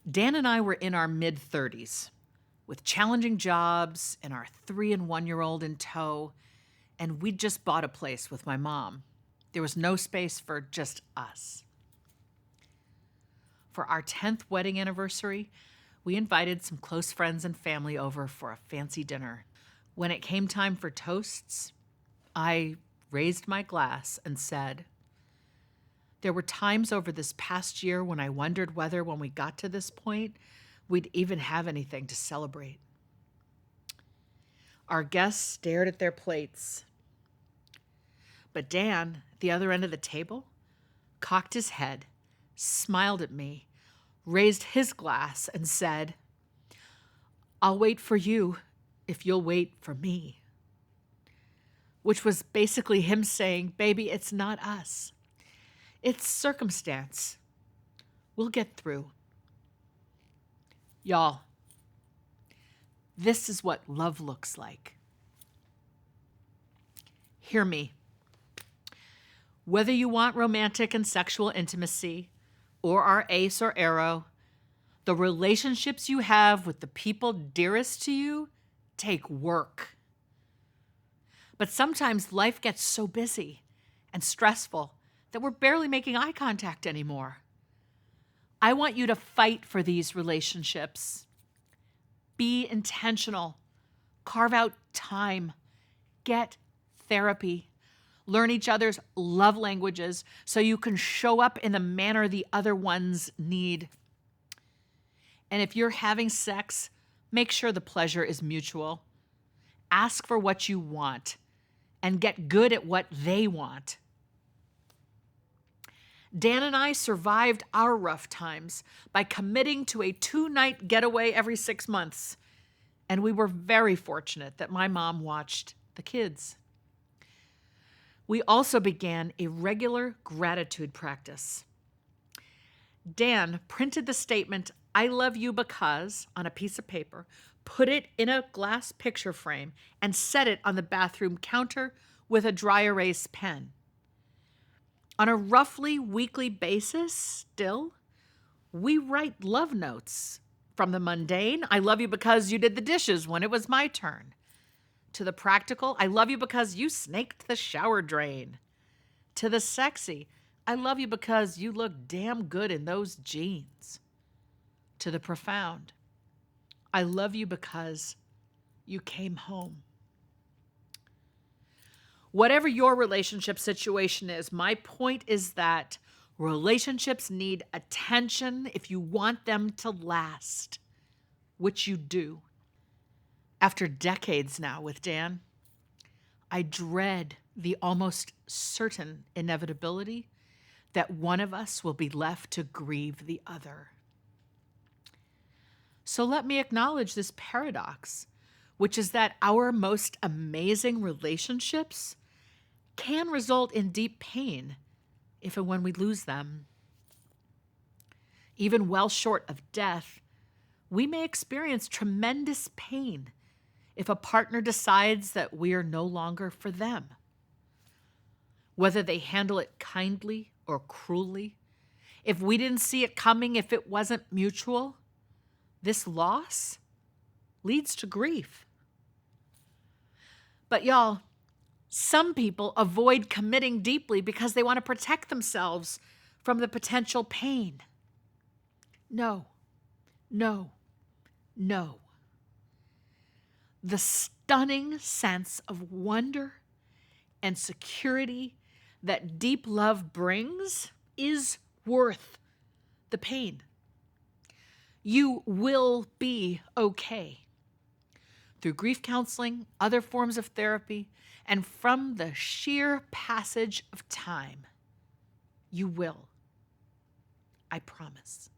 Dan and I were in our mid-30s with challenging jobs and our 3 and 1-year-old in tow, and we'd just bought a place with my mom. There was no space for just us. For our 10th wedding anniversary, we invited some close friends and family over for a fancy dinner. When it came time for toasts, I raised my glass and said, "There were times over this past year when I wondered whether, when we got to this point, we'd even have anything to celebrate." Our guests stared at their plates. But Dan, at the other end of the table, cocked his head, smiled at me, raised his glass, and said, "I'll wait for you if you'll wait for me." Which was basically him saying, "Baby, it's not us. It's circumstance. We'll get through." Y'all, this is what love looks like. Hear me. Whether you want romantic and sexual intimacy, or are ace or arrow, the relationships you have with the people dearest to you take work. But sometimes life gets so busy and stressful that we're barely making eye contact anymore. I want you to fight for these relationships. Be intentional. Carve out time. Get therapy. Learn each other's love languages so you can show up in the manner the other ones need. And if you're having sex, make sure the pleasure is mutual. Ask for what you want and get good at what they want. Dan and I survived our rough times by committing to a 2-night getaway every 6 months. And we were very fortunate that my mom watched the kids. We also began a regular gratitude practice. Dan printed the statement, "I love you because," on a piece of paper, put it in a glass picture frame, and set it on the bathroom counter with a dry erase pen. On a roughly weekly basis, still, we write love notes. From the mundane, "I love you because you did the dishes when it was my turn," to the practical, "I love you because you snaked the shower drain," to the sexy, "I love you because you look damn good in those jeans," to the profound, "I love you because you came home." Whatever your relationship situation is, my point is that relationships need attention if you want them to last, which you do. After decades now with Dan, I dread the almost certain inevitability that one of us will be left to grieve the other. So let me acknowledge this paradox, which is that our most amazing relationships can result in deep pain if and when we lose them. Even well short of death, we may experience tremendous pain if a partner decides that we are no longer for them. Whether they handle it kindly or cruelly, if we didn't see it coming, if it wasn't mutual, this loss leads to grief. But y'all, some people avoid committing deeply because they want to protect themselves from the potential pain. No, no, no. The stunning sense of wonder and security that deep love brings is worth the pain. You will be okay. Through grief counseling, other forms of therapy, and from the sheer passage of time, you will. I promise.